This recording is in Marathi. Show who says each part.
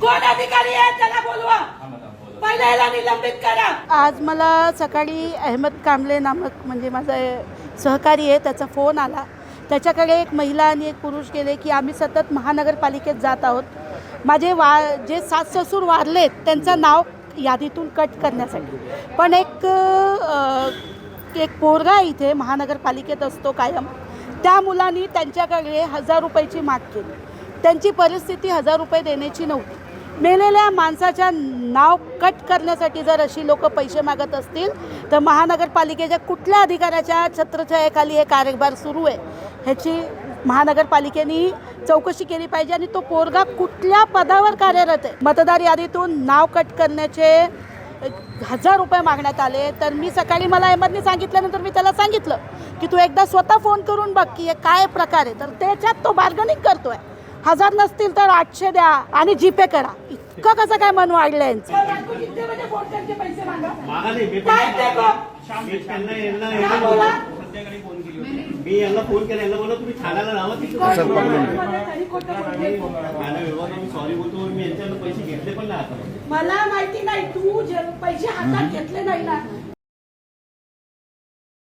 Speaker 1: कोण अधिकारी आहे त्याला बोलवा, पहिला याला निलंबित करा। आज मला सकाळी अहमद कांबळे नामक म्हणजे माझा सहकारी आहे त्याचा फोन आला। त्याच्याकडे एक महिला आणि एक पुरुष गेले की आम्ही सतत महानगरपालिकेत जात आहोत, माझे जे सास ससूर वारलेत त्यांचं नाव यादीतून कट करण्यासाठी। पण एक पोरगा इथे महानगरपालिकेत असतो कायम, त्या मुलांनी त्यांच्याकडे 1000 रुपयाची माग केली। त्यांची परिस्थिती 1000 रुपये देण्याची नव्हती। मेलेल्या माणसाच्या नाव कट करण्यासाठी जर अशी लोक पैसे मागत असतील तर महानगरपालिकेच्या कुठल्या अधिकाऱ्याच्या छत्रछायेखाली हे कारभार सुरू आहे ह्याची महानगरपालिकेने चौकशी केली पाहिजे। आणि तो पोरगा कुठल्या पदावर कार्यरत आहे? मतदार यादीतून नाव कट करण्याचे 1000 रुपये मागण्यात आले। तर मी सकाळी मला अहमदने सांगितल्यानंतर मी त्याला सांगितलं की तू एकदा स्वतः फोन करून बघ की हे काय प्रकार आहे। तर त्याच्यात तो बार्गनिंग करतोय, 1000 नसतील तर 800 द्या आणि जीपे करा। इतकं कसं काय मन वाढलं यांचं?
Speaker 2: मी यांना फोन केला, यांना बोला तुम्ही ठाण्याला राहा, मी सॉरी बोलतो, मी यांच्याकडे पैसे घेतले पण नाही आता।
Speaker 1: मला माहिती नाही, तू पैसे हातात घेतले नाही ना